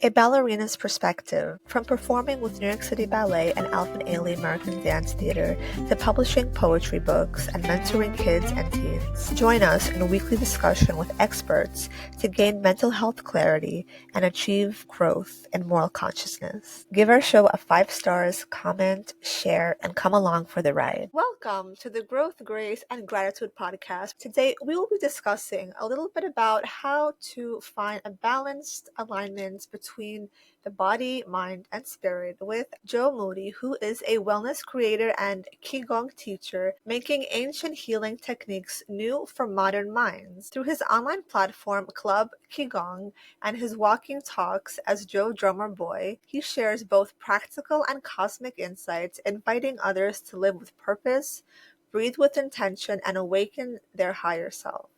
A ballerina's perspective, from performing with New York City Ballet and Alvin Ailey American Dance Theater to publishing poetry books and mentoring kids and teens. Join us in a weekly discussion with experts to gain mental health clarity and achieve growth and moral consciousness. Give our show a 5 stars, comment, share, and come along for the ride. Welcome to the Growth, Grace, and Gratitude podcast. Today, we will be discussing a little bit about how to find a balanced alignment between the body, mind, and spirit with Joe Moody, who is a wellness creator and Qigong teacher, making ancient healing techniques new for modern minds. Through his online platform, Club Qigong, and his walking talks as Joe Drummer Boy, he shares both practical and cosmic insights, inviting others to live with purpose, breathe with intention, and awaken their higher self.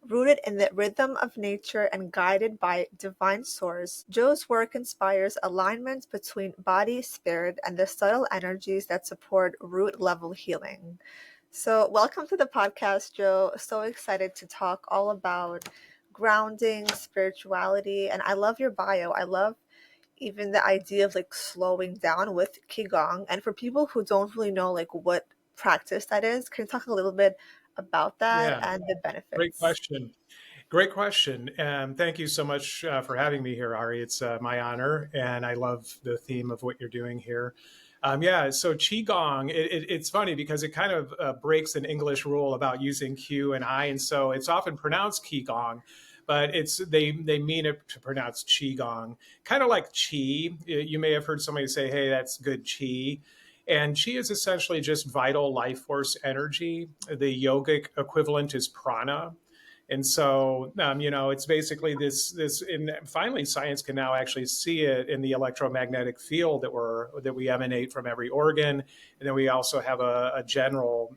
Rooted in the rhythm of nature and guided by divine source, Joe's work inspires alignment between body, spirit, and the subtle energies that support root-level healing. So, welcome to the podcast, Joe. So excited to talk all about grounding, spirituality, and I love your bio. I love even the idea of like slowing down with Qigong. And for people who don't really know like what practice that is, can you talk a little bit about that Yeah, and the great benefits? question. Great question. Thank you so much for having me here, Ari. It's my honor, and I love the theme of what you're doing here. Yeah, so Qigong, it's funny because it kind of breaks an English rule about using Q and I, and so it's often pronounced Qigong, but they mean it to pronounce Qigong, kind of like Qi. You may have heard somebody say, "Hey, that's good Qi." And Qi is essentially just vital life force energy. The yogic equivalent is prana, and so, it's basically and finally science can now actually see it in the electromagnetic field that we emanate from every organ. And then we also have a general,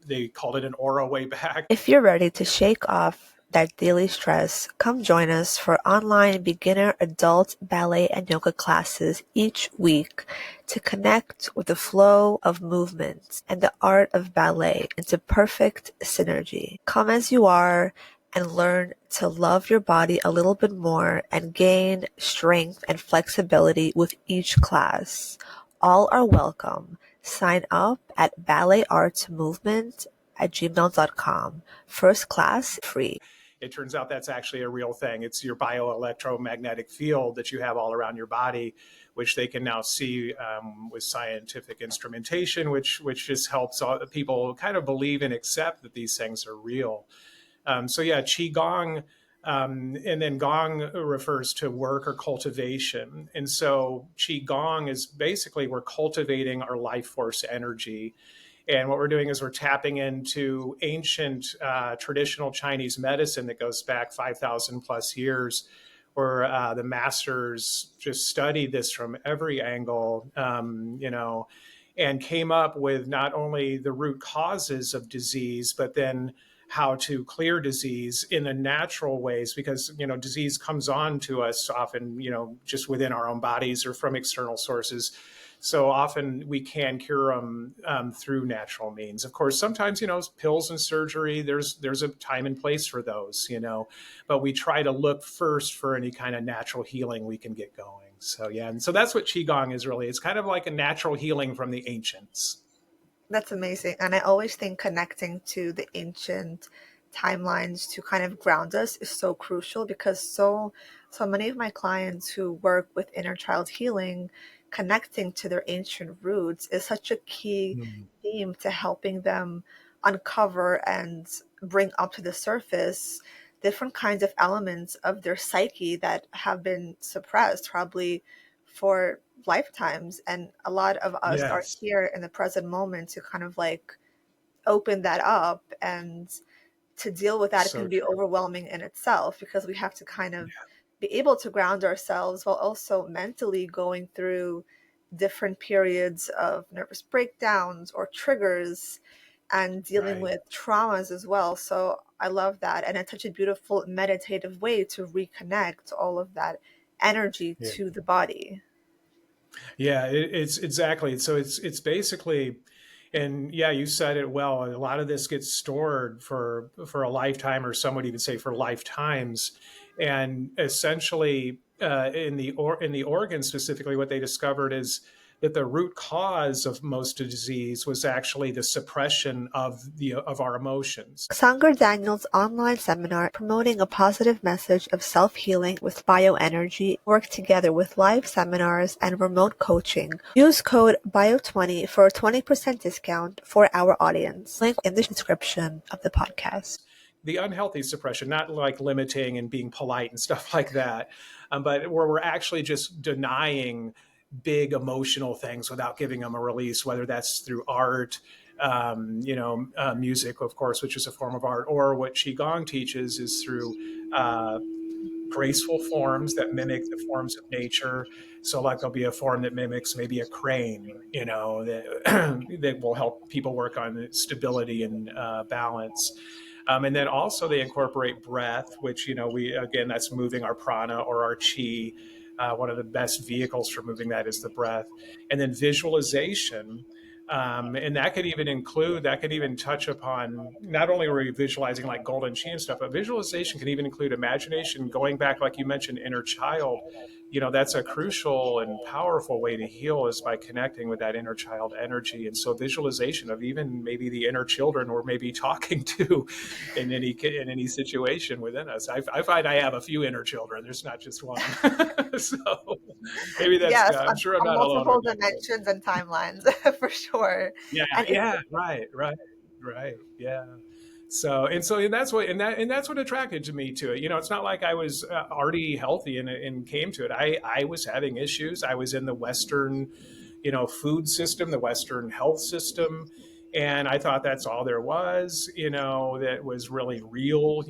they called it an aura way back. If you're ready to shake off that daily stress, come join us for online beginner, adult, ballet, and yoga classes each week to connect with the flow of movement and the art of ballet into perfect synergy. Come as you are and learn to love your body a little bit more and gain strength and flexibility with each class. All are welcome. Sign up at balletartsmovement@gmail.com. First class free. It turns out that's actually a real thing. It's your bioelectromagnetic field that you have all around your body, which they can now see with scientific instrumentation, which just helps people kind of believe and accept that these things are real. So yeah, Qigong, and then Gong refers to work or cultivation. And so Qigong is basically we're cultivating our life force energy. And what we're doing is we're tapping into ancient traditional Chinese medicine that goes back 5,000 plus years, where the masters just studied this from every angle, and came up with not only the root causes of disease, but then how to clear disease in a natural ways, because disease comes on to us often just within our own bodies or from external sources. So often we can cure them through natural means. Of course, sometimes pills and surgery. There's a time and place for those. But we try to look first for any kind of natural healing we can get going. So yeah, and so that's what Qigong is really. It's kind of like a natural healing from the ancients. That's amazing. And I always think connecting to the ancient timelines to kind of ground us is so crucial because so many of my clients who work with inner child healing, connecting to their ancient roots is such a key Mm. theme to helping them uncover and bring up to the surface different kinds of elements of their psyche that have been suppressed probably for lifetimes. And a lot of us are Yes, here in the present moment to kind of like open that up, and to deal with that, it so can be true. overwhelming in itself because we have to kind of be able to ground ourselves while also mentally going through different periods of nervous breakdowns or triggers and dealing Right. with traumas as well. So I love that. And it's such a beautiful meditative way to reconnect all of that energy Yeah. to the body. Yeah, it's exactly. So it's basically, and yeah, you said it well. A lot of this gets stored for a lifetime, or some would even say for lifetimes. And essentially, in the organs specifically, what they discovered is that the root cause of most disease was actually the suppression of our emotions. Sanger Daniel's online seminar promoting a positive message of self-healing with bioenergy work together with live seminars and remote coaching. Use code BIO20 for a 20% discount for our audience. Link in the description of the podcast. The unhealthy suppression, not like limiting and being polite and stuff like that, but where we're actually just denying big emotional things without giving them a release, whether that's through art, music, of course, which is a form of art, or what Qigong teaches is through graceful forms that mimic the forms of nature. So like there'll be a form that mimics maybe a crane, that will help people work on stability and balance. And then also they incorporate breath, which, that's moving our prana or our chi. One of the best vehicles for moving that is the breath. And then visualization. And that could even touch upon, not only are we visualizing like golden chi and stuff, but visualization can even include imagination, going back, like you mentioned, inner child. That's a crucial and powerful way to heal, is by connecting with that inner child energy. And so visualization of even maybe the inner children we're maybe talking to in any situation within us. I find I have a few inner children. There's not just one. So maybe that's, Yes, I'm sure I'm on not alone multiple with that. dimensions and timelines for sure. Yeah, And yeah, right, yeah. And that's what attracted to me to it. It's not like I was already healthy and came to it. I was having issues. I was in the Western, food system, the Western health system, and I thought that's all there was, that was really real,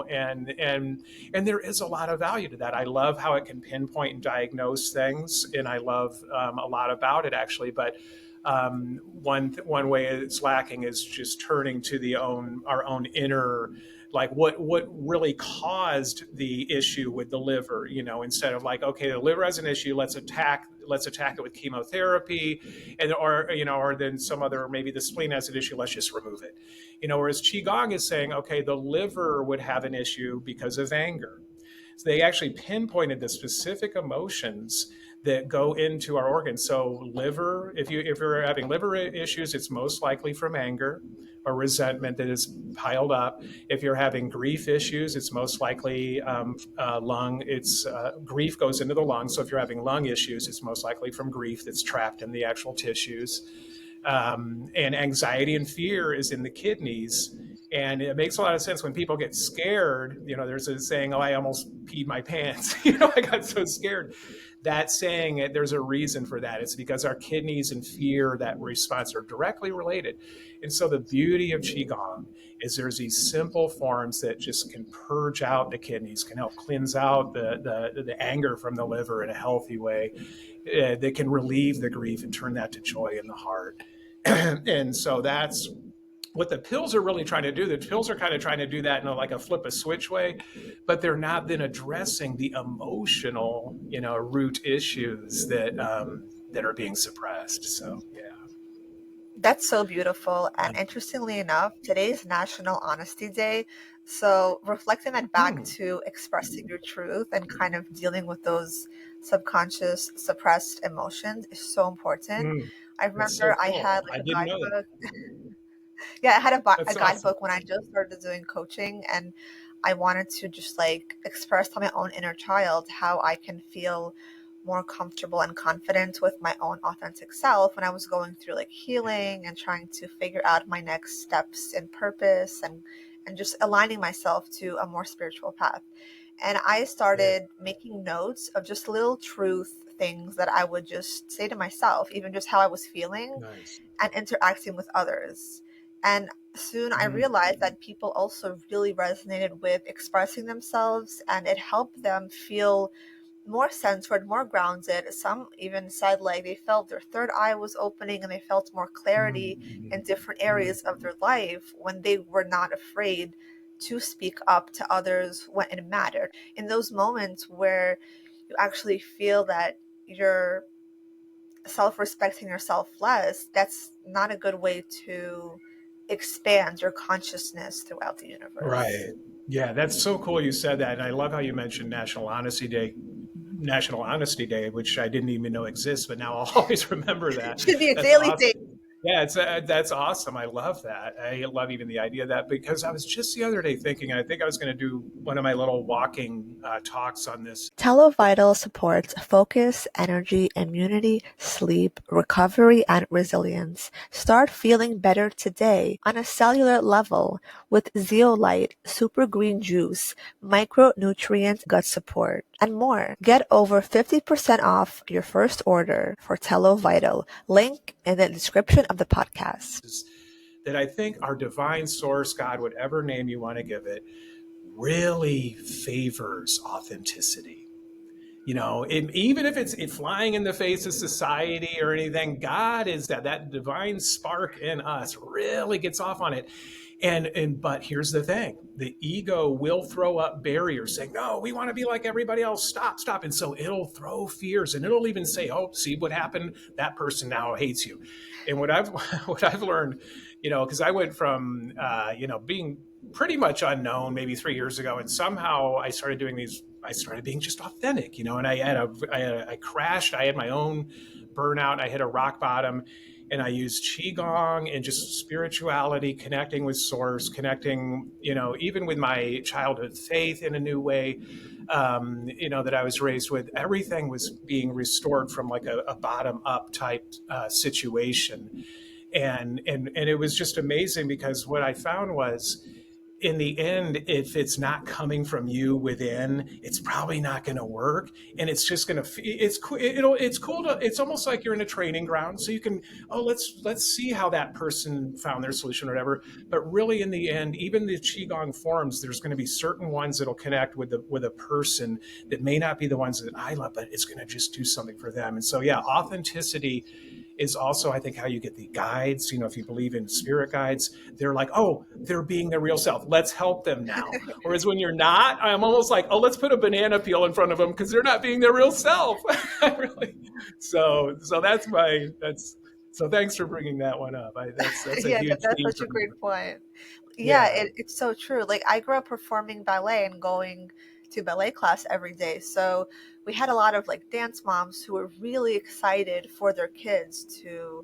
and there is a lot of value to that. I love how it can pinpoint and diagnose things, and I love a lot about it actually, but one way it's lacking is just turning to our own inner, like what really caused the issue with the liver, instead of like, okay, the liver has an issue, let's attack it with chemotherapy, or then some other, maybe the spleen has an issue, let's just remove it. Whereas Qigong is saying, okay, the liver would have an issue because of anger. So they actually pinpointed the specific emotions that go into our organs. So liver, if you're having liver issues, it's most likely from anger or resentment that is piled up. If you're having grief issues, it's most likely lung. Grief goes into the lungs. So if you're having lung issues, it's most likely from grief that's trapped in the actual tissues. And anxiety and fear is in the kidneys. And it makes a lot of sense when people get scared. There's a saying, "Oh, I almost peed my pants." I got so scared. That saying, there's a reason for that. It's because our kidneys and fear, that response, are directly related. And so the beauty of Qigong is there's these simple forms that just can purge out the kidneys, can help cleanse out the anger from the liver in a healthy way. That can relieve the grief and turn that to joy in the heart. And so that's what the pills are really trying to do. The pills are kind of trying to do that in like a flip a switch way, but they're not then addressing the emotional, root issues that are being suppressed. So yeah. that's so beautiful. And interestingly enough, today's National Honesty Day. So reflecting that back to expressing your truth and kind of dealing with those subconscious suppressed emotions is so important. I That's so remember I cool. had I like a didn't know that. guidebook. Yeah, I had a That's awesome. guidebook when I just started doing coaching, and I wanted to just like express to my own inner child how I can feel more comfortable and confident with my own authentic self when I was going through like healing and trying to figure out my next steps in purpose and just aligning myself to a more spiritual path. And I Yeah. started making notes of just little truth things that I would just say to myself, even just how I was feeling Nice. and interacting with others. And soon I realized that people also really resonated with expressing themselves, and it helped them feel more centered, more grounded. Some even said like they felt their third eye was opening and they felt more clarity in different areas of their life when they were not afraid to speak up to others when it mattered. In those moments where you actually feel that you're self-respecting yourself less, that's not a good way to expand your consciousness throughout the universe. Right. Yeah, that's so cool you said that. And I love how you mentioned National Honesty Day. National Honesty Day, which I didn't even know exists, but now I'll always remember that. Should be a That's daily awesome. thing. Yeah, that's awesome. I love that. I love even the idea of that, because I was just the other day thinking, I think I was going to do one of my little walking talks on this. TeloVital supports focus, energy, immunity, sleep, recovery, and resilience. Start feeling better today on a cellular level with zeolite, super green juice, micronutrient gut support, and more. Get over 50% off your first order for TeloVital. Link in the description of the podcast. That I think our divine source, God, whatever name you want to give it, really favors authenticity. Even if it's flying in the face of society or anything, God is that divine spark in us really gets off on it. But here's the thing: the ego will throw up barriers, saying, "No, we want to be like everybody else. Stop!" And so it'll throw fears, and it'll even say, "Oh, see what happened? That person now hates you." And what I've learned, because I went from being pretty much unknown maybe 3 years ago, and somehow I started doing these. I started being just authentic, and I crashed. I had my own burnout. I hit a rock bottom. And I used Qigong and just spirituality, connecting with source, connecting, even with my childhood faith in a new way, that I was raised with. Everything was being restored from like a bottom up type situation. And it was just amazing, because what I found was, in the end, if it's not coming from you within, it's probably not going to work, and it's just going to. It's cool. It's cool to. It's almost like you're in a training ground, so you can. Oh, let's see how that person found their solution or whatever. But really, in the end, even the Qigong forms, there's going to be certain ones that'll connect with a person that may not be the ones that I love, but it's going to just do something for them. And so, yeah, authenticity is also, I think, how you get the guides. If you believe in spirit guides, they're like, oh, they're being their real self. Let's help them now. Whereas when you're not, I'm almost like, oh, let's put a banana peel in front of them because they're not being their real self. Really. So thanks for bringing that one up. That's a Yeah, huge that's theme such for a me. great point. Yeah, Yeah. it's so true. Like I grew up performing ballet and going to ballet class every day. So we had a lot of like dance moms who were really excited for their kids to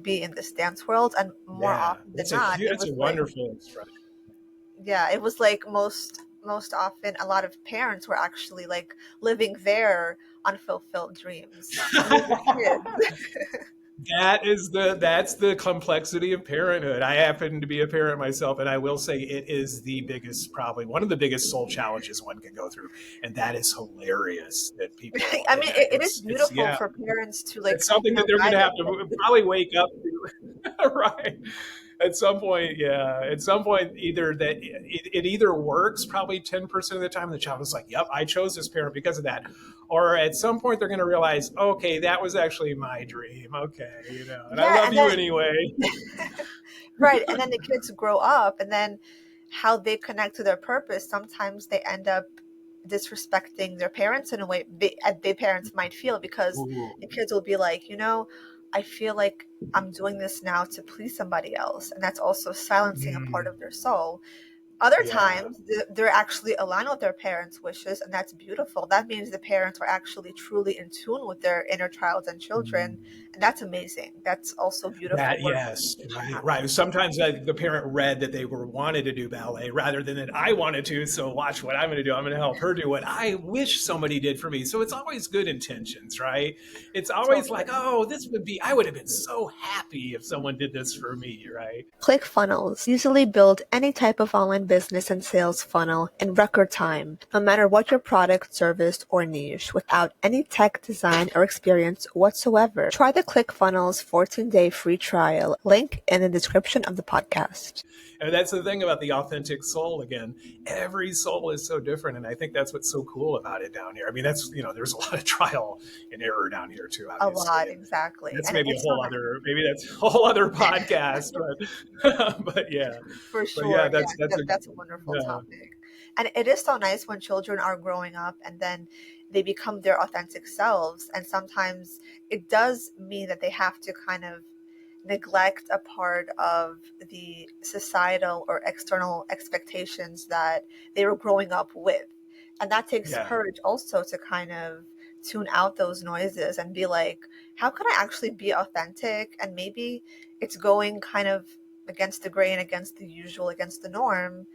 be in this dance world. And more Yeah. often than That's not, it a was like, wonderful expression. yeah, it was like most often a lot of parents were actually like living their unfulfilled dreams with their kids. That's the complexity of parenthood. I happen to be a parent myself, and I will say it is the biggest, probably one of the biggest soul challenges one can go through, and that is hilarious that people. I mean, it is It's beautiful yeah, for parents to like it's something that they're going provide to it. have to probably wake up to, right? At some point, yeah. At some point, either that it either works probably 10% of the time. The child is like, "Yep, I chose this parent because of that," or at some point they're going to realize, "Okay, that was actually my dream." Okay, and I Yeah, love and you then anyway. right, and then the kids grow up, and then how they connect to their purpose. Sometimes they end up disrespecting their parents in a way their parents might feel, because Ooh. the kids will be like, I feel like I'm doing this now to please somebody else, and that's also silencing a part Mm, of their soul. Other yeah. times, they're actually aligned with their parents' wishes, and that's beautiful. That means the parents are actually truly in tune with their inner child and children, Mm. and that's amazing. That's also beautiful That work. yes, right. Sometimes the parent read that they wanted to do ballet rather than that I wanted to. So watch what I'm going to do. I'm going to help her do what I wish somebody did for me. So it's always good intentions, right? It's always like, Totally. oh, I would have been so happy if someone did this for me, right? ClickFunnels easily build any type of online business and sales funnel in record time, no matter what your product, service, or niche, without any tech design or experience whatsoever. Try the ClickFunnels 14-day free trial, link in the description of the podcast. And that's the thing about the authentic soul again. Every soul is so different. And I think that's what's so cool about it down here. I mean, there's a lot of trial and error down here too, A obviously. lot, And exactly. that's And maybe it's so nice. that's a whole other podcast, but but yeah. For But yeah, sure. Yeah, that's a that's a wonderful yeah. topic. And it is so nice when children are growing up and then they become their authentic selves. And sometimes it does mean that they have to kind of neglect a part of the societal or external expectations that they were growing up with. And that takes Yeah. courage also to kind of tune out those noises and be like, how can I actually be authentic? And maybe it's going kind of against the grain, against the usual, against the norm,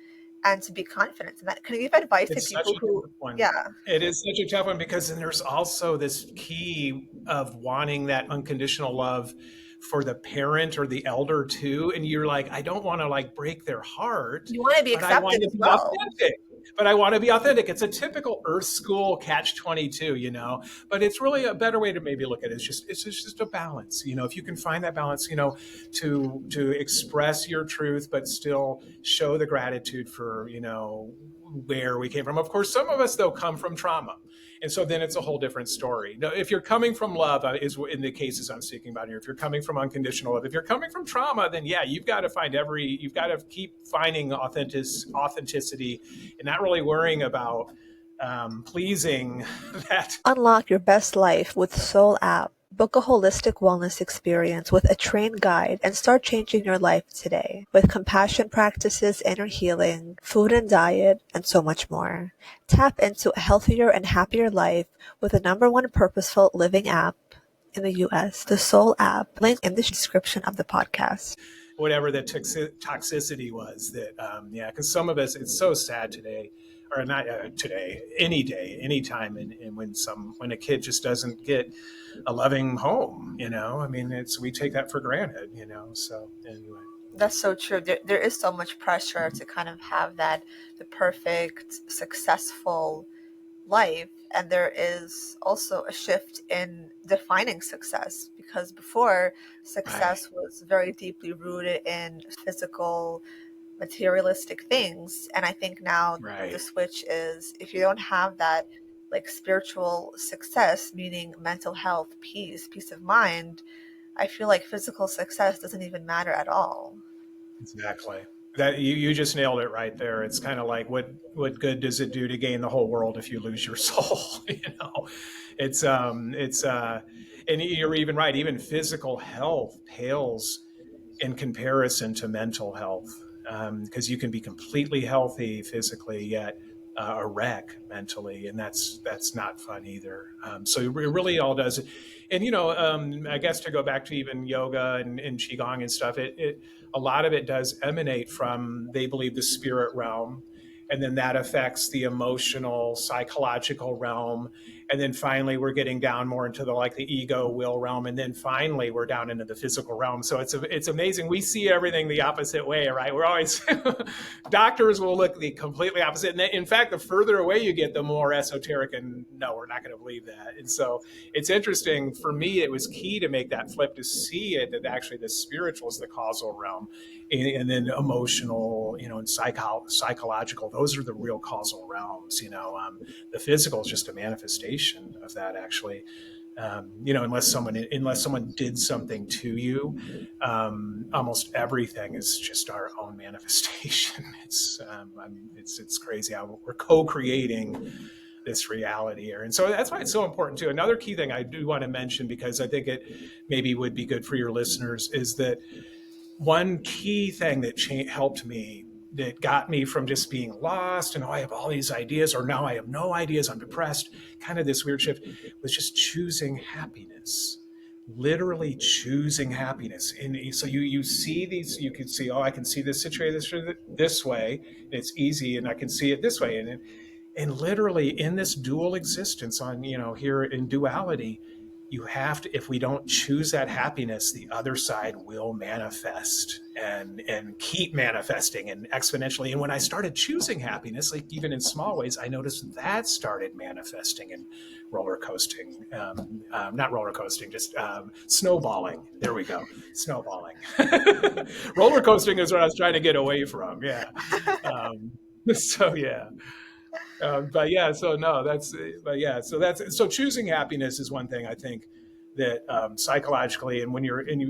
and to be confident in that. Can you give advice to It's such people a who, tough one. yeah, It is such a tough one because then there's also this key of wanting that unconditional love for the parent or the elder too. And you're like, I don't want to like break their heart, you want to be but I want accepted to as be well? authentic. But I want to be authentic. It's a typical Earth School Catch-22, you know. But it's really a better way to maybe look at it. It's just a balance, you know. If you can find that balance, you know, to express your truth, but still show the gratitude for, you know, where we came from. Of course, some of us though come from trauma, and so then it's a whole different story. Now, if you're coming from love, is in the cases I'm speaking about here. If you're coming from unconditional love, if you're coming from trauma, then yeah, you've got to keep finding authenticity, and not really worrying about pleasing that. Unlock your best life with Soul app. Book a holistic wellness experience with a trained guide and start changing your life today with compassion practices, inner healing, food and diet, and so much more. Tap into a healthier and happier life with the #1 purposeful living app in the US, the Soul app. Link in the description of the podcast. Whatever the toxicity was that, yeah, because some of us, it's so sad today, or not today, any day, anytime, and when a kid just doesn't get a loving home, you know, I mean, we take that for granted, you know. So anyway, That's so true. There is so much pressure to kind of have the perfect, successful life. And there is also a shift in defining success, because before, right, success was very deeply rooted in physical, materialistic things. And I think now the right. switch is, if you don't have that like spiritual success, meaning mental health, peace of mind, I feel like physical success doesn't even matter at all. Exactly. That you just nailed it right there. It's kind of like what good does it do to gain the whole world if you lose your soul? You know, it's and you're even right. Even physical health pales in comparison to mental health, because you can be completely healthy physically yet a wreck mentally, and that's not fun either. So it really all does. And you know, I guess to go back to even yoga and qigong and stuff, it a lot of it does emanate from, they believe, the spirit realm, and then that affects the emotional psychological realm, and then finally we're getting down more into the like the ego will realm, and then finally we're down into the physical realm. So it's amazing. We see everything the opposite way, right? We're always doctors will look the completely opposite, and in fact the further away you get, the more esoteric, and no, we're not going to believe that. And so it's interesting. For me, it was key to make that flip, to see it that actually the spiritual is the causal realm, and then emotional, you know, and psychological, those are the real causal realms, you know. The physical is just a manifestation of that, actually. You know, unless someone did something to you, almost everything is just our own manifestation. It's crazy how we're co-creating this reality here, and so that's why it's so important too. Another key thing I do want to mention, because I think it maybe would be good for your listeners, is that one key thing that helped me, that got me from just being lost and, oh, I have all these ideas, or now I have no ideas, I'm depressed, kind of this weird shift, was just choosing happiness. Literally choosing happiness. And so you see these, you can see, oh, I can see this situation this way, and it's easy, and I can see it this way. And literally in this dual existence, on, you know, here in duality, you have to, if we don't choose that happiness, the other side will manifest and keep manifesting and exponentially. And when I started choosing happiness, like even in small ways, I noticed that started manifesting and roller coasting, not roller coasting, just snowballing. There we go. Snowballing. Roller coasting is what I was trying to get away from. Yeah. So yeah. But yeah, so no, but yeah, so choosing happiness is one thing I think that, psychologically, and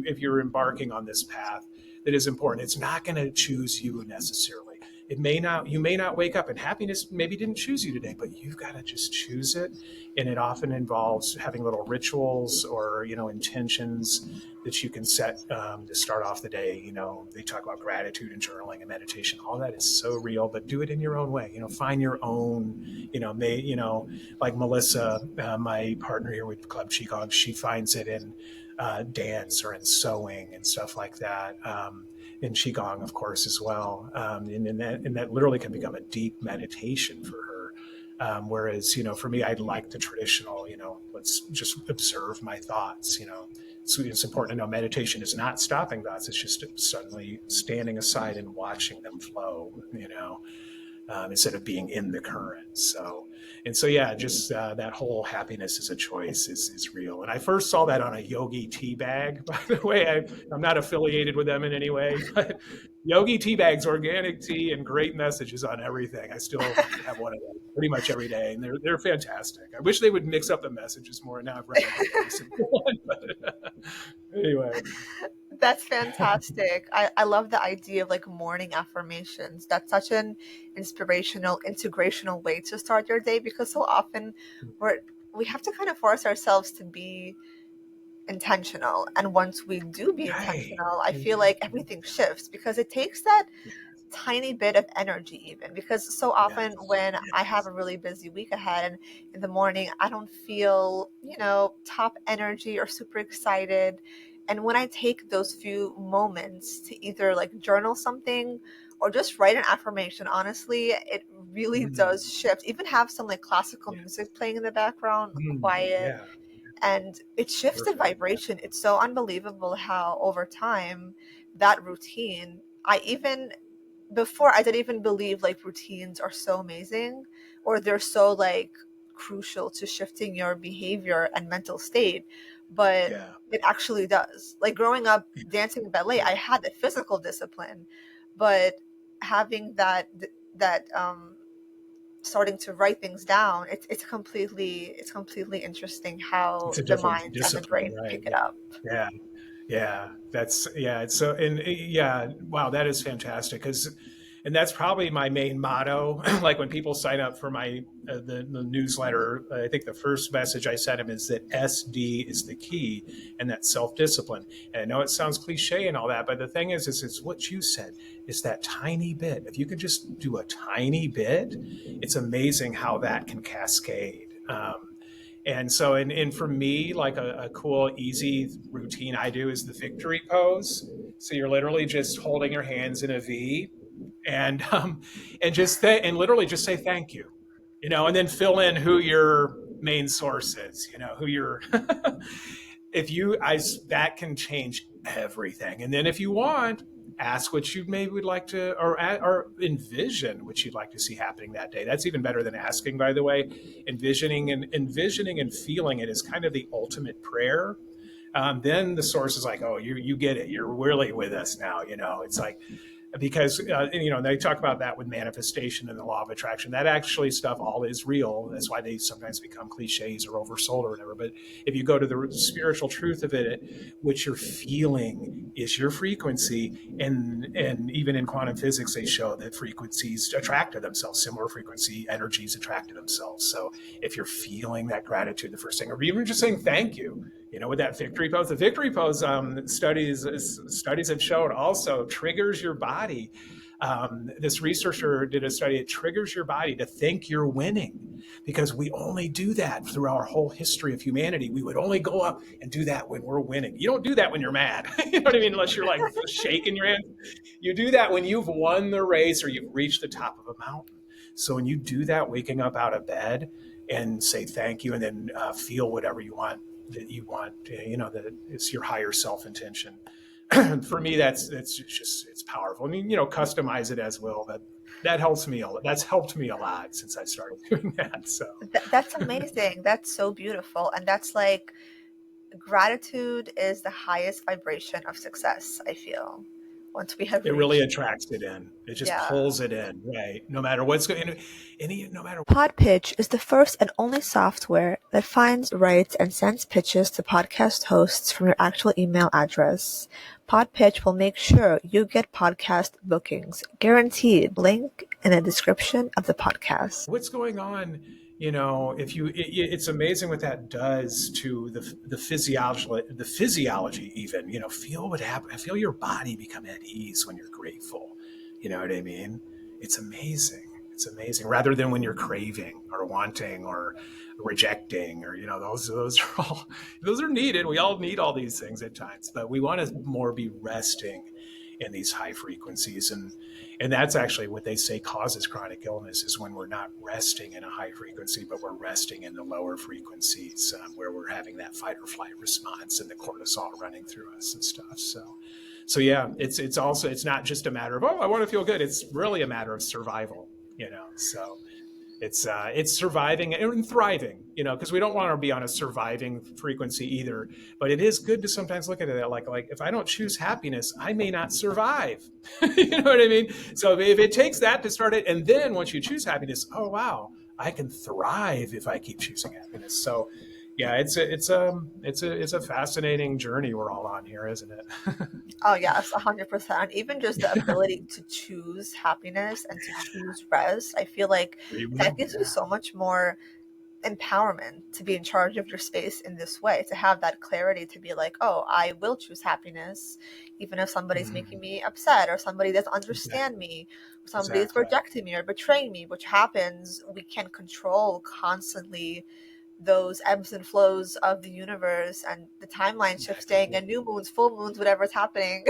if you're embarking on this path, that is important. It's not going to choose you necessarily. you may not wake up, and happiness maybe didn't choose you today, but you've got to just choose it. And it often involves having little rituals or, intentions that you can set to start off the day. They talk about gratitude and journaling and meditation. All that is so real, but do it in your own way. Find your own, like Melissa, my partner here with Club Qigong, she finds it in dance or in sewing and stuff like that. In Qigong, of course, as well. And that literally can become a deep meditation for her. Whereas, for me, I'd like the traditional, let's just observe my thoughts. So it's important to know meditation is not stopping thoughts. It's just suddenly standing aside and watching them flow, instead of being in the current. So yeah, just that whole happiness is a choice is real. And I first saw that on a Yogi tea bag, by the way. I'm not affiliated with them in any way, but Yogi tea bags, organic tea, and great messages on everything. I still have one of them pretty much every day, and they're fantastic. I wish they would mix up the messages more. Now I've read a simple one, but anyway. That's fantastic. I love the idea of like morning affirmations. That's such an inspirational, integrational way to start your day, because so often we have to kind of force ourselves to be intentional. And once we do be intentional, I feel like everything shifts, because it takes that tiny bit of energy, even because so often when I have a really busy week ahead and in the morning I don't feel top energy or super excited, and when I take those few moments to either like journal something or just write an affirmation, honestly, it really does shift. Even have some like classical music playing in the background, quiet, and it shifts the vibration. It's so unbelievable how over time that routine, before I didn't even believe like routines are so amazing, or they're so like crucial to shifting your behavior and mental state, but it actually does. Like growing up dancing ballet, I had the physical discipline, but having that starting to write things down, it's completely interesting how It's a the different mind and the discipline, brain right? pick it up. It's so, and wow, that is fantastic. And that's probably my main motto. Like when people sign up for my the newsletter, I think the first message I sent them is that SD is the key, and that's self-discipline. And I know it sounds cliche and all that, but the thing is what you said is that tiny bit. If you could just do a tiny bit, it's amazing how that can cascade. And so, and for me, like a cool, easy routine I do is the victory pose. So you're literally just holding your hands in a V, and and literally just say thank you, and then fill in who your main source is, who your if you I that can change everything. And then if you want, ask what you maybe would like to, or envision what you'd like to see happening that day. That's even better than asking, by the way. Envisioning and feeling it is kind of the ultimate prayer. Then the source is like, oh, you get it, you're really with us now. It's like, because they talk about that with manifestation and the law of attraction. That actually stuff all is real. That's why they sometimes become cliches or oversold or whatever. But if you go to the spiritual truth of it, what you're feeling is your frequency. And even in quantum physics, they show that frequencies attract to themselves. Similar frequency energies attract to themselves. So if you're feeling that gratitude, the first thing, or even just saying thank you, with that victory pose. The victory pose, studies have shown also triggers your body. This researcher did a study. It triggers your body to think you're winning, because we only do that through our whole history of humanity. We would only go up and do that when we're winning. You don't do that when you're mad. You know what I mean? Unless you're like shaking your hand. You do that when you've won the race or you've reached the top of a mountain. So when you do that, waking up out of bed and say thank you, and then feel whatever you want, that it's your higher self intention. For me, that's just, it's powerful. I mean, customize it as well. That helps me. That's helped me a lot since I started doing that. So That's amazing. That's so beautiful. And that's like, gratitude is the highest vibration of success, I feel. once we have It really reached. attracts it in. It just Yeah. pulls it in, right? No matter what's going, no matter. Podpitch is the first and only software that finds, writes, and sends pitches to podcast hosts from your actual email address. Podpitch will make sure you get podcast bookings, guaranteed. Link in the description of the podcast. What's going on? If it's amazing what that does to the physiology even. Feel what happens. Feel your body become at ease when you're grateful. You know what I mean? It's amazing. It's amazing. Rather than when you're craving or wanting or rejecting, or those are needed. We all need all these things at times, but we want to more be resting in these high frequencies, and that's actually what they say causes chronic illness, is when we're not resting in a high frequency, but we're resting in the lower frequencies, where we're having that fight or flight response and the cortisol running through us and stuff. So yeah, it's not just a matter of, I want to feel good. It's really a matter of survival. So it's surviving and thriving, because we don't want to be on a surviving frequency either. But it is good to sometimes look at it like if I don't choose happiness, I may not survive. You know what I mean? So if it takes that to start it, and then once you choose happiness, oh wow, I can thrive if I keep choosing happiness. So yeah, it's a fascinating journey we're all on here, isn't it? Oh yes, 100%. Even just the ability to choose happiness and to choose rest, I feel like that gives you so much more empowerment to be in charge of your space in this way, to have that clarity to be like, oh, I will choose happiness, even if somebody's making me upset, or somebody doesn't understand me, or somebody's rejecting me or betraying me, which happens. We can control constantly those ebbs and flows of the universe and the timeline shifting and new moons, full moons, whatever's happening.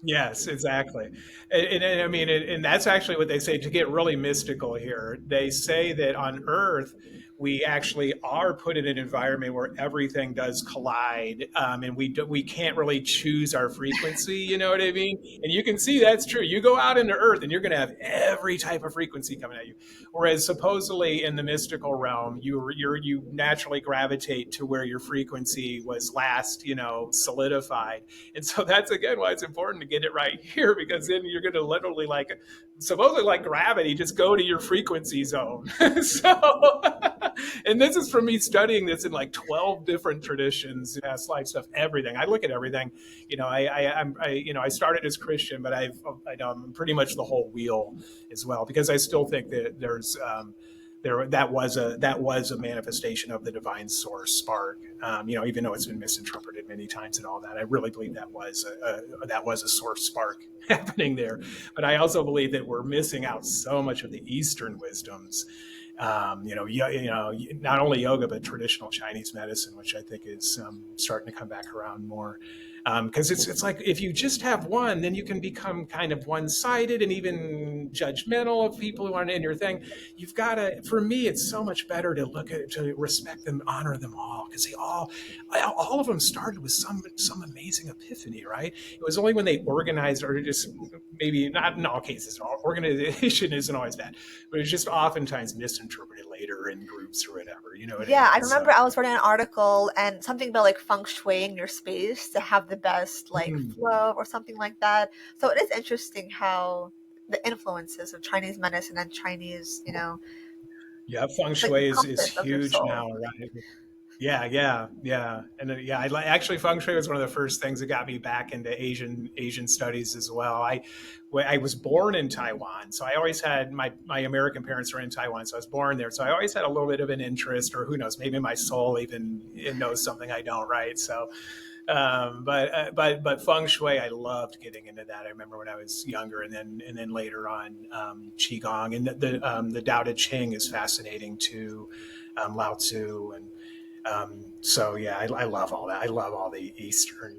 Yes, exactly. And I mean, and that's actually what they say, to get really mystical here. They say that on Earth, we actually are put in an environment where everything does collide, and we can't really choose our frequency. You know what I mean? And you can see that's true. You go out into Earth, and you're going to have every type of frequency coming at you. Whereas supposedly in the mystical realm, you naturally gravitate to where your frequency was last, solidified. And so that's again why it's important to get it right here, because then you're going to literally, supposedly like gravity, just go to your frequency zone. So, and this is from me studying this in like 12 different traditions, past life stuff, everything. I look at everything. I started as Christian, but I'm pretty much the whole wheel as well, because I still think that that was a manifestation of the divine source spark. Even though it's been misinterpreted many times and all that, I really believe that was a source spark happening there. But I also believe that we're missing out so much of the Eastern wisdoms. Not only yoga, but traditional Chinese medicine, which I think is starting to come back around more. Because it's like, if you just have one, then you can become kind of one-sided and even judgmental of people who aren't in your thing. You've got to, for me, it's so much better to respect them, honor them all, because all of them started with some amazing epiphany, right? It was only when they organized, or just maybe not in all cases, organization isn't always bad, but it's just oftentimes misinterpreted later in groups or whatever. You know what I mean? Remember I was reading an article and something about like feng shuiing your space to have the best flow or something like that. So it is interesting how the influences of Chinese medicine and Chinese, yeah, feng shui is huge now, right? Yeah. And actually, feng shui was one of the first things that got me back into Asian studies as well. I was born in Taiwan, so I always had my American parents were in Taiwan, so I was born there. So I always had a little bit of an interest, or who knows, maybe my soul even knows something I don't, right? So, but feng shui, I loved getting into that. I remember when I was younger, and then later on, Qigong, and the Tao Te Ching is fascinating too, Lao Tzu, and so yeah, I love all that. I love all the Eastern.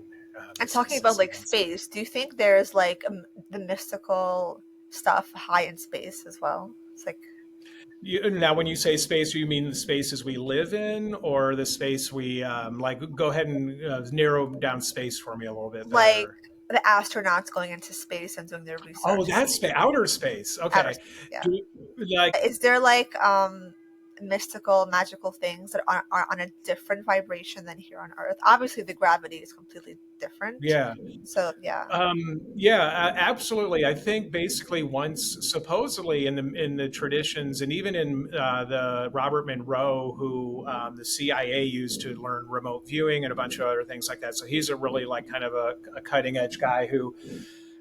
And talking about like space, do you think there's like the mystical stuff high in space as well? It's like, now, when you say space, do you mean the spaces we live in, or the space we Go ahead and narrow down space for me a little bit better. Like the astronauts going into space and doing their research. Oh, that's outer space. Okay. Outer space, yeah. Is there like mystical, magical things that are on a different vibration than here on Earth. Obviously, the gravity is completely different. Yeah. So yeah. Absolutely. I think basically once, supposedly in the traditions, and even in the Robert Monroe, who the CIA used to learn remote viewing and a bunch of other things like that. So he's a really like kind of a cutting edge guy who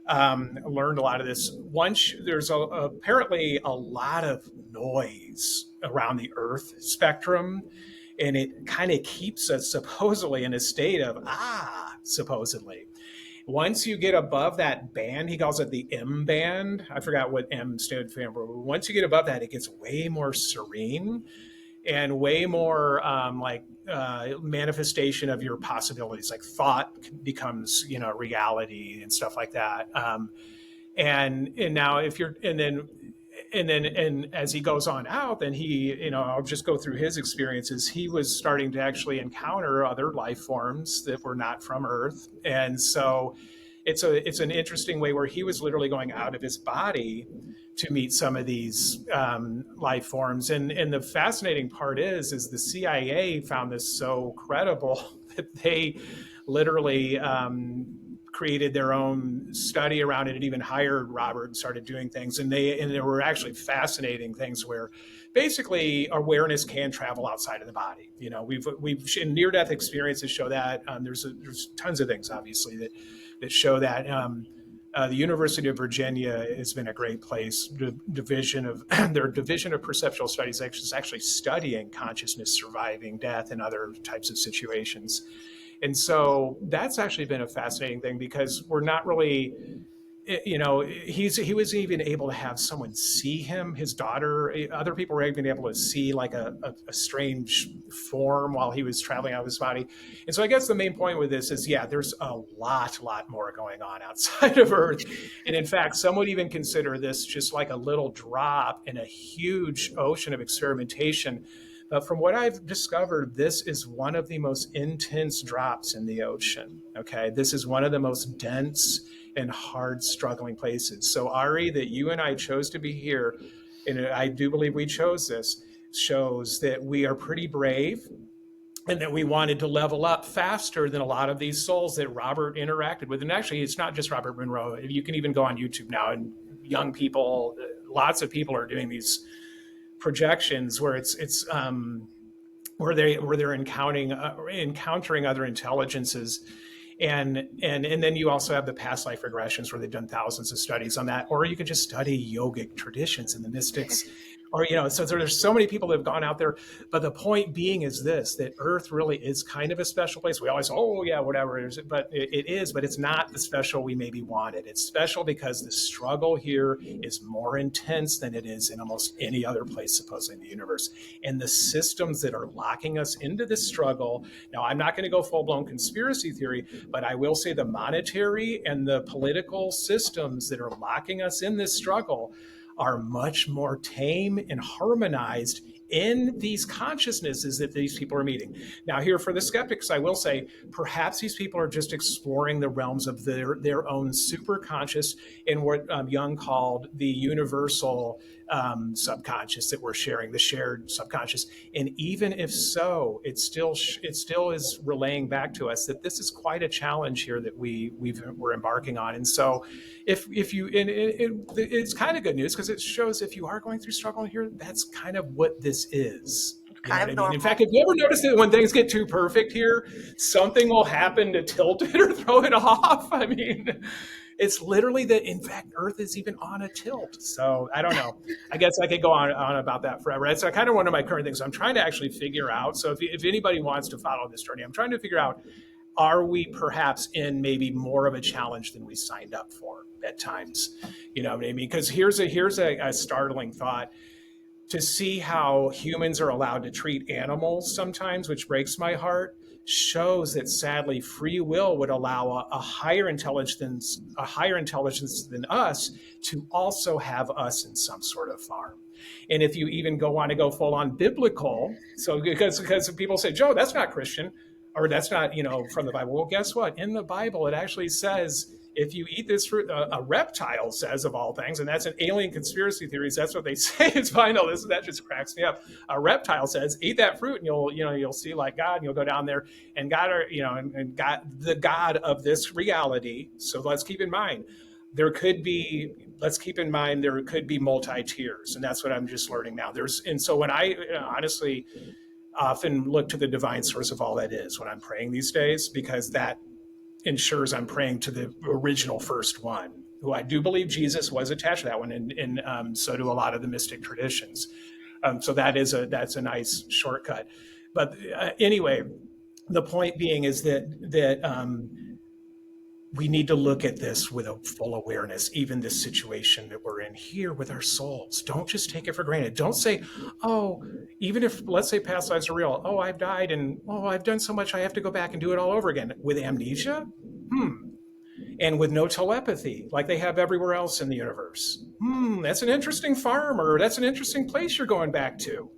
learned a lot of this. Once there's apparently a lot of noise around the Earth spectrum, and it kind of keeps us supposedly in a state of supposedly. Once you get above that band, he calls it the M band. I forgot what M stood for. But once you get above that, it gets way more serene and way more manifestation of your possibilities. Like thought becomes, reality and stuff like that. And now if you're, and as he goes on out, then he, I'll just go through his experiences. He was starting to actually encounter other life forms that were not from Earth. And so it's an interesting way where he was literally going out of his body to meet some of these life forms. And the fascinating part is the CIA found this so credible that they literally created their own study around it and even hired Robert and started doing things. And there were actually fascinating things where basically awareness can travel outside of the body. We've in near-death experiences show that. There's tons of things obviously that show that. The University of Virginia has been a great place. Their division of perceptual studies is actually studying consciousness surviving death and other types of situations. And so that's actually been a fascinating thing because we're not really, he was even able to have someone see him, his daughter, other people were even able to see like a strange form while he was traveling out of his body. And so I guess the main point with this is, there's a lot more going on outside of Earth. And in fact, some would even consider this just like a little drop in a huge ocean of experimentation. But from what I've discovered, this is one of the most intense drops in the ocean. Okay, this is one of the most dense and hard struggling places. So Ari, that you and I chose to be here, and I do believe we chose this, shows that we are pretty brave and that we wanted to level up faster than a lot of these souls that Robert interacted with. And actually, it's not just Robert Monroe. You can even go on YouTube now, and young people, lots of people are doing these projections where it's where they're encountering other intelligences. And then you also have the past life regressions where they've done thousands of studies on that, or you could just study yogic traditions and the mystics, or so there's so many people that have gone out there. But the point being is this, that Earth really is kind of a special place. We always whatever it is, but it is, but it's not the special we maybe wanted. It's special because the struggle here is more intense than it is in almost any other place supposedly in the universe. And the systems that are locking us into this struggle, now I'm not going to go full-blown conspiracy theory, but I will say the monetary and the political systems that are locking us in this struggle are much more tame and harmonized in these consciousnesses that these people are meeting. Now, here for the skeptics, I will say, perhaps these people are just exploring the realms of their own superconscious in what Jung called the universal subconscious that we're sharing, the shared subconscious. And even if so, it still is relaying back to us that this is quite a challenge here that we're embarking on. And so, it's kind of good news because it shows if you are going through struggle here, that's kind of what this is. You know what I mean? In fact, if you ever notice that when things get too perfect here, something will happen to tilt it or throw it off. I mean, it's literally that, in fact, Earth is even on a tilt. So I don't know. I guess I could go on about that forever. That's kind of one of my current things. I'm trying to actually figure out. So if anybody wants to follow this journey, I'm trying to figure out, are we perhaps in maybe more of a challenge than we signed up for at times? You know what I mean? Because here's a startling thought. To see how humans are allowed to treat animals sometimes, which breaks my heart, shows that sadly free will would allow a higher intelligence than us to also have us in some sort of farm. And if you even want to go full on biblical, so because people say, Joe, that's not Christian, or that's not, from the Bible. Well, guess what? In the Bible, it actually says if you eat this fruit, a reptile says, of all things, and that's an alien conspiracy theories. That's what they say. It's fine. No, that just cracks me up. A reptile says, eat that fruit, and you'll see like God, and you'll go down there, and God, and God, the God of this reality. So let's keep in mind, there could be. Let's keep in mind there could be multi-tiers, and that's what I'm just learning now. And so when I honestly often look to the divine source of all that is when I'm praying these days, because that ensures I'm praying to the original first one, who I do believe Jesus was attached to that one, and so do a lot of the mystic traditions. So that's a nice shortcut. But anyway, the point being is that we need to look at this with a full awareness, even this situation that we're in here with our souls. Don't just take it for granted. Don't say, oh, even if, let's say, past lives are real. Oh, I've died and, oh, I've done so much, I have to go back and do it all over again. With amnesia? And with no telepathy, like they have everywhere else in the universe. That's an interesting farm, or that's an interesting place you're going back to.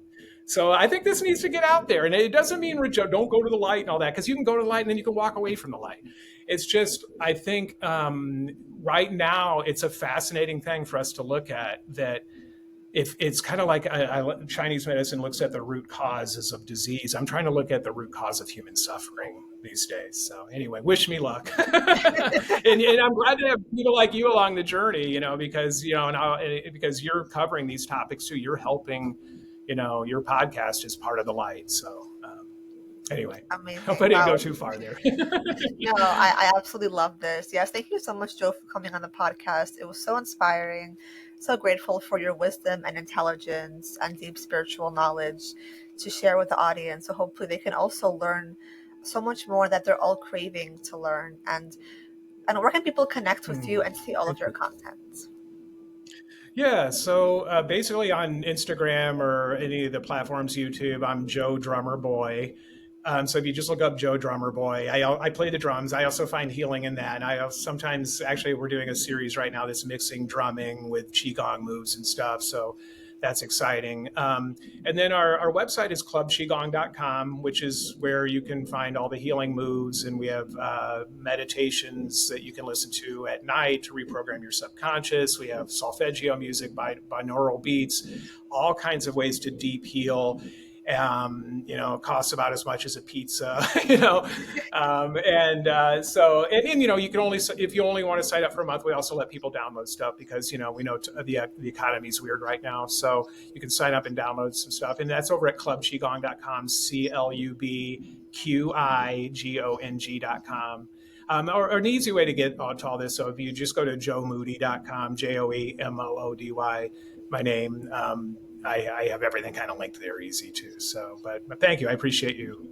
So I think this needs to get out there. And it doesn't mean don't go to the light and all that, because you can go to the light and then you can walk away from the light. It's just, I think right now it's a fascinating thing for us to look at, that if it's kind of like Chinese medicine looks at the root causes of disease. I'm trying to look at the root cause of human suffering these days. So anyway, wish me luck. and I'm glad to have people like you along the journey, because, because you're covering these topics too. You're helping, your podcast is part of the light. So anyway, amazing. I hope I didn't go too far there. No, I absolutely love this. Yes, thank you so much, Joe, for coming on the podcast. It was so inspiring. So grateful for your wisdom and intelligence and deep spiritual knowledge to share with the audience. So hopefully they can also learn so much more that they're all craving to learn. And where can people connect with you and see all of your content? Yeah, so basically on Instagram or any of the platforms, YouTube, I'm Joe Drummer Boy. So if you just look up Joe Drummer Boy, I play the drums. I also find healing in that. And I sometimes, actually, we're doing a series right now that's mixing drumming with Qigong moves and stuff. So that's exciting. And then our website is clubqigong.com, which is where you can find all the healing moves. And we have meditations that you can listen to at night to reprogram your subconscious. We have solfeggio music, binaural beats, all kinds of ways to deep heal. It costs about as much as a pizza, so you can only, if you only want to sign up for a month, we also let people download stuff because, we know the economy's weird right now. So you can sign up and download some stuff. And that's over at clubqigong.com, clubqigong.com. Or an easy way to get to all this. So if you just go to joemoody.com, JOEMOODY, my name, I have everything kind of linked there easy too. So, but thank you. I appreciate you